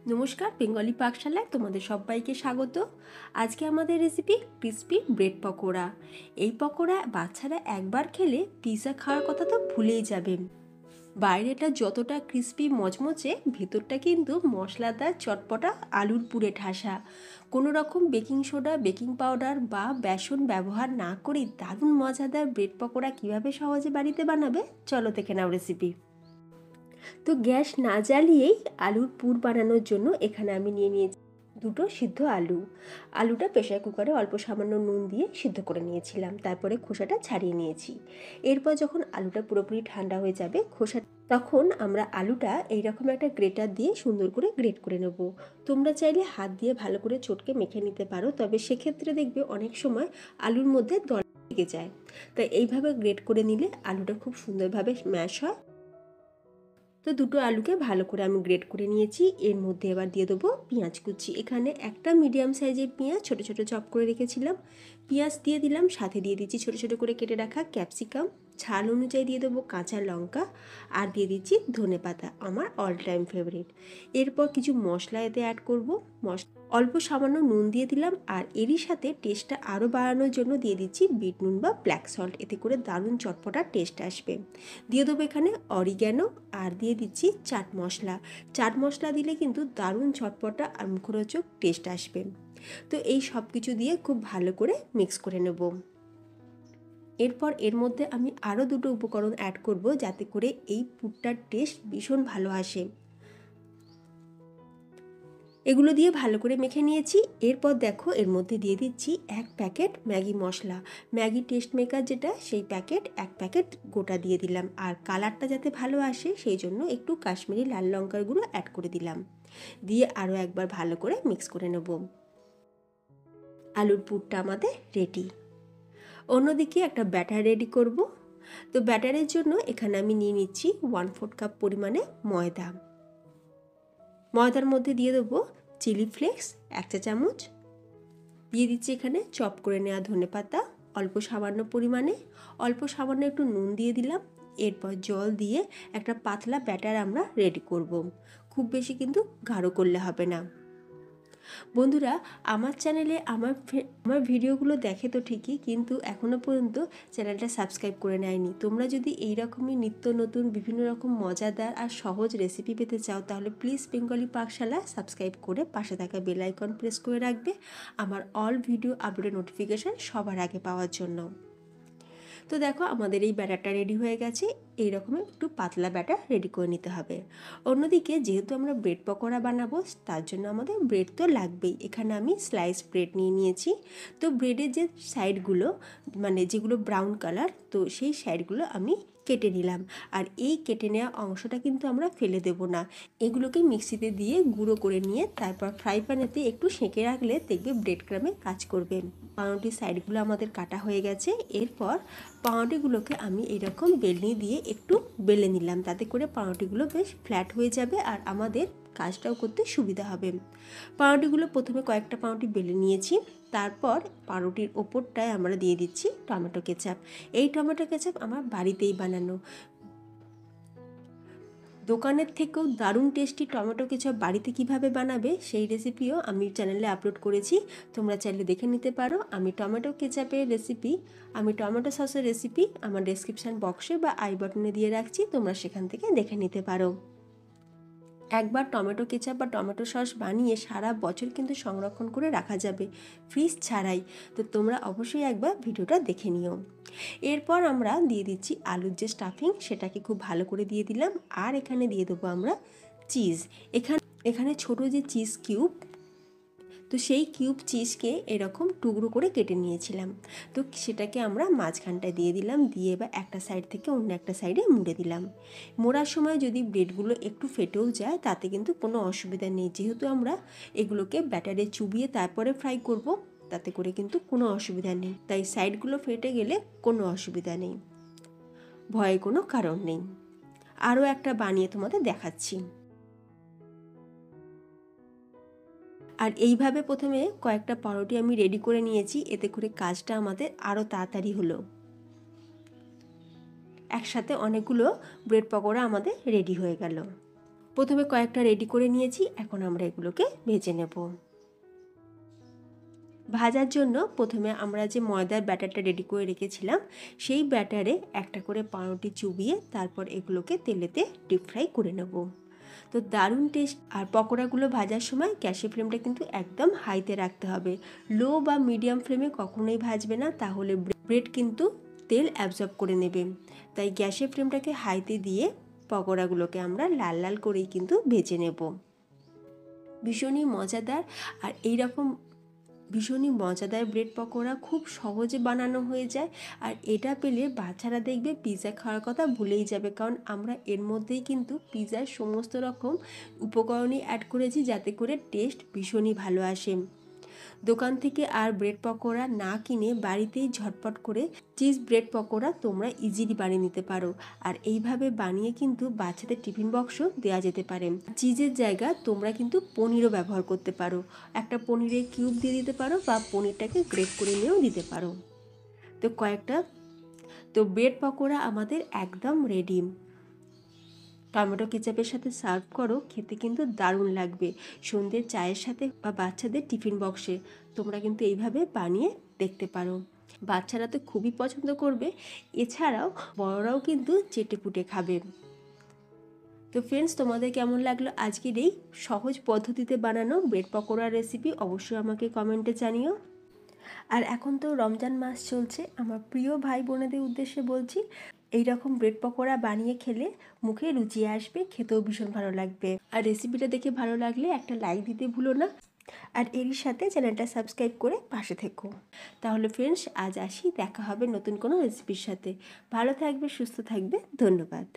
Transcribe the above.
নমস্কার, বেঙ্গলি পাকশালায় তোমাদের সবাইকে স্বাগত। আজকে আমাদের রেসিপি ক্রিস্পি ব্রেড পকোড়া। এই পকোড়া বাচ্চারা একবার খেলে পিৎজা খাওয়ার কথা তো ভুলেই যাবে। বাইরেটা যতটা ক্রিস্পি মচমচে, ভেতরটা কিন্তু মশলাদার চটপটা আলুর পুরে ঠাসা। কোনো রকম বেকিং সোডা, বেকিং পাউডার বা বেসন ব্যবহার না করেই দারুণ মজাদার ব্রেড পকোড়া কীভাবে সহজে বাড়িতে বানাবে, চলো দেখে নাও রেসিপি। তো গ্যাস না জ্বালিয়েই আলুর পুর বানানোর জন্য এখানে আমি নিয়ে নিয়েছি দুটো সিদ্ধ আলুটা প্রেসার কুকারে অল্প সামান্য নুন দিয়ে সিদ্ধ করে নিয়েছিলাম, তারপরে খোসাটা ছাড়িয়ে নিয়েছি। এরপর যখন আলুটা পুরোপুরি ঠান্ডা হয়ে যাবে তখন আমরা আলুটা এইরকম একটা গ্রেটার দিয়ে সুন্দর করে গ্রেট করে নেব। তোমরা চাইলে হাত দিয়ে ভালো করে চটকে মেখে নিতে পারো, তবে সেক্ষেত্রে দেখবে অনেক সময় আলুর মধ্যে দলা লেগে যায়। তাই এইভাবে গ্রেট করে নিলে আলুটা খুব সুন্দরভাবে ম্যাশ হয়। তো দুটো আলুকে ভালো করে আমি গ্রেট করে নিয়েছি। এর মধ্যে এবার দিয়ে দেবো পেঁয়াজ কুচি। এখানে একটা মিডিয়াম সাইজের পেঁয়াজ ছোটো ছোটো চপ করে রেখেছিলাম, পেঁয়াজ দিয়ে দিলাম। সাথে দিয়ে দিচ্ছি ছোটো ছোটো করে কেটে রাখা ক্যাপসিকাম, ঝাল অনুযায়ী দিয়ে দেবো কাঁচা লঙ্কা, আর দিয়ে দিচ্ছি ধনেপাতা, আমার অল টাইম ফেভারিট। এরপর কিছু মশলা এতে অ্যাড করবো। অল্প সামান্য নুন দিয়ে দিলাম, আর এরই সাথে টেস্টটা আরও বাড়ানোর জন্য দিয়ে দিচ্ছি বিট নুন বা ব্ল্যাক সল্ট, এতে করে দারুণ চটপটা টেস্ট আসবে। দিয়ে দেবো এখানে অরিগ্যানো, আর দিয়ে দিচ্ছি চাট মশলা দিলে কিন্তু দারুণ চটপটা আর মুখরোচক টেস্ট আসবে। তো এই সব কিছু দিয়ে খুব ভালো করে মিক্স করে নেব। এরপর এর মধ্যে আমি আরও দুটো উপকরণ অ্যাড করব, যাতে করে এই পুরটার টেস্ট ভীষণ ভালো আসে। এগুলো দিয়ে ভালো করে মেখে নিয়েছি। এরপর দেখো এর মধ্যে দিয়ে দিচ্ছি 1 প্যাকেট ম্যাগি মশলা, ম্যাগি টেস্ট মেকার যেটা, সেই প্যাকেট 1 প্যাকেট গোটা দিয়ে দিলাম। আর কালারটা যাতে ভালো আসে সেই জন্য একটু কাশ্মীরি লাল লঙ্কার গুঁড়ো অ্যাড করে দিলাম। দিয়ে আরও একবার ভালো করে মিক্স করে নেব। আলুর পুরটা আমাদের রেডি। অন্যদিকে একটা ব্যাটার রেডি করব। তো ব্যাটারের জন্য এখানে আমি নিয়ে নিচ্ছি 1/4 কাপ পরিমাণে ময়দার মধ্যে দিয়ে দেবো চিলি ফ্লেক্স 1 চা চামচ, দিয়ে দিচ্ছি এখানে চপ করে নেওয়া ধনেপাতা অল্প সামান্য একটু নুন দিয়ে দিলাম। এরপর জল দিয়ে একটা পাতলা ব্যাটার আমরা রেডি করব। খুব বেশি কিন্তু গাঢ় করলে হবে না। বন্ধুরা, আমার চ্যানেলে আমার ভিডিওগুলো দেখে তো ঠিকই, কিন্তু এখনও পর্যন্ত চ্যানেলটা সাবস্ক্রাইব করে নেয়নি। তোমরা যদি এই রকমই নিত্য নতুন বিভিন্ন রকম মজাদার আর সহজ রেসিপি পেতে চাও, তাহলে প্লিজ বেঙ্গলি পাকশালা সাবস্ক্রাইব করে পাশে থাকা বেল আইকন প্রেস করে রাখবে আমার অল ভিডিও আপলোডের নোটিফিকেশান সবার আগে পাওয়ার জন্য। তো দেখো আমাদের এই ব্যাটারটা রেডি হয়ে গেছে। এই রকমের একটু পাতলা ব্যাটার রেডি করে নিতে হবে। অন্যদিকে যেহেতু আমরা ব্রেড পকোড়া বানাবো, তার জন্য আমাদের ব্রেড তো লাগবেই। এখানে আমি স্লাইস ব্রেড নিয়ে নিয়েছি। তো ব্রেডের যে সাইডগুলো, মানে যেগুলো ব্রাউন কালার, তো সেই সাইডগুলো আমি কেটে নিলাম। আর এই কেটে নেওয়া অংশটা কিন্তু আমরা ফেলে দেব না, এগুলোকে মিক্সিতে দিয়ে গুঁড়ো করে নিয়ে তারপর ফ্রাই প্যানেতে একটু সেঁকে রাখলে দেখবে ব্রেড ক্রামে কাজ করবে। পাউরুটির সাইডগুলো আমাদের কাটা হয়ে গেছে। এরপর পাউরুটিগুলোকে আমি এরকম বেলনি দিয়ে একটু বেলে নিলাম, তাতে করে পাউরুটিগুলো বেশ ফ্ল্যাট হয়ে যাবে আর আমাদের কাজটাও করতে সুবিধা হবে। পাউরুটিগুলো প্রথমে কয়েকটা পাউরুটি বেলে নিয়েছি। তারপর পাউরুটির ওপরটায় আমরা দিয়ে দিচ্ছি টমেটো কেচাপ। এই টমেটো কেচাপ আমার বাড়িতেই বানানো। দোকানের থেকেও দারুণ টেস্টি টমেটো কেচাপ বাড়িতে কিভাবে বানাবে সেই রেসিপিও আমি চ্যানেলে আপলোড করেছি, তোমরা চাইলে দেখে নিতে পারো। আমি টমেটো সসের রেসিপি আমার ডেসক্রিপশান বক্সে বা আই বাটনে দিয়ে রাখছি, তোমরা সেখান থেকে দেখে নিতে পারো। একবার টমেটো কেচাপ বা টমেটো সস বানিয়ে সারা বছর কিন্তু সংরক্ষণ করে রাখা যাবে, ফ্রিজ ছাড়াই। তো তোমরা অবশ্যই একবার ভিডিওটা দেখে নিও। এরপর আমরা দিয়ে দিচ্ছি আলুর যে স্টাফিং, সেটাকে খুব ভালো করে দিয়ে দিলাম। আর এখানে দিয়ে দেবো আমরা চিজ। এখানে ছোট যে চিজ কিউব, তো সেই কিউব চিজকে এরকম টুকরো করে কেটে নিয়েছিলাম। তো সেটাকে আমরা মাঝখানটায় দিয়ে দিলাম, দিয়ে এবার একটা সাইড থেকে অন্য একটা সাইডে মুড়ে দিলাম। মোড়ার সময় যদি ব্রেডগুলো একটু ফেটেও যায় তাতে কিন্তু কোনো অসুবিধা নেই, যেহেতু আমরা এগুলোকে ব্যাটারে চুবিয়ে তারপরে ফ্রাই করব, তাতে করে কিন্তু কোনো অসুবিধা নেই। তাই সাইডগুলো ফেটে গেলে কোনো অসুবিধা নেই, ভয়ে কোনো কারণ নেই। আরও একটা বানিয়ে তোমাদের দেখাচ্ছি। আর এইভাবে প্রথমে কয়েকটা পাউরুটি আমি রেডি করে নিয়েছি, এতে করে কাজটা আমাদের আরও তাড়াতাড়ি হলো। একসাথে অনেকগুলো ব্রেড পকোড়া আমাদের রেডি হয়ে গেল। প্রথমে কয়েকটা রেডি করে নিয়েছি, এখন আমরা এগুলোকে ভেজে নেব। ভাজার জন্য প্রথমে আমরা যে ময়দার ব্যাটারটা রেডি করে রেখেছিলাম সেই ব্যাটারে একটা করে পাউরুটি চুবিয়ে তারপর এগুলোকে তেলেতে ডিপ ফ্রাই করে নেব। তো দারুণ টেস্ট। আর পকোড়াগুলো ভাজার সময় গ্যাসের ফ্লেমটা কিন্তু একদম হাইতে রাখতে হবে, লো বা মিডিয়াম ফ্লেমে কখনোই ভাজবে না, তাহলে ব্রেড কিন্তু তেল অ্যাবজর্ব করে নেবে। তাই গ্যাসের ফ্লেমটাকে হাইতে দিয়ে পকোড়াগুলোকে আমরা লাল লাল করেই কিন্তু ভেজে নেব। ভীষণই মজাদার আর এইরকম ভীষণই মজাদার ব্রেড পকোড়া খুব সহজে বানানো হয়ে যায়। আর এটা পেলে বাচ্চারা দেখবে পিৎজা খাওয়ার কথা ভুলেই যাবে, কারণ আমরা এর মধ্যেই কিন্তু পিৎজার সমস্ত রকম উপকরণই অ্যাড করেছি যাতে করে টেস্ট ভীষণই ভালো আসে। দোকান থেকে আর ব্রেড পকোড়া না কিনে বাড়িতেই ঝটপট করে চিজ ব্রেড পকোড়া তোমরা ইজিলি বানিয়ে নিতে পারো। আর এইভাবে বানিয়ে কিন্তু বাচ্চাদের টিফিন বক্সও দেওয়া যেতে পারে। চিজের জায়গা তোমরা কিন্তু পনিরও ব্যবহার করতে পারো, একটা পনিরের কিউব দিয়ে দিতে পারো বা পনিরটাকে গ্রেট করে নিয়েও দিতে পারো। তো ব্রেড পকোড়া আমাদের একদম রেডি। টমেটো কেচাপের সাথে সার্ভ করো, খেতে কিন্তু দারুণ লাগবে। সন্ধ্যের চায়ের সাথে বা বাচ্চাদের টিফিন বক্সে তোমরা কিন্তু এইভাবে বানিয়ে দেখতে পারো, বাচ্চারা তো খুবই পছন্দ করবে। এছাড়াও বড়রাও কিন্তু চেটেপুটে খাবে। তো ফ্রেন্ডস, তোমাদের কেমন লাগলো আজকের এই সহজ পদ্ধতিতে বানানো ব্রেড পকোড়ার রেসিপি অবশ্যই আমাকে কমেন্টে জানিও। আর এখন তো রমজান মাস চলছে, আমার প্রিয় ভাই বোনেদের উদ্দেশ্যে বলছি, এই রকম ব্রেড পকোড়া বানিয়ে খেলে মুখে রুচি আসবে, খেতেও ভীষণ ভালো লাগবে। আর রেসিপিটা দেখে ভালো লাগলে একটা লাইক দিতে ভুলো না, আর এরই সাথে চ্যানেলটা সাবস্ক্রাইব করে পাশে থেকো। তাহলে ফ্রেন্ডস, আজ আসি, দেখা হবে নতুন কোনো রেসিপির সাথে। ভালো থাকবে, সুস্থ থাকবে, ধন্যবাদ।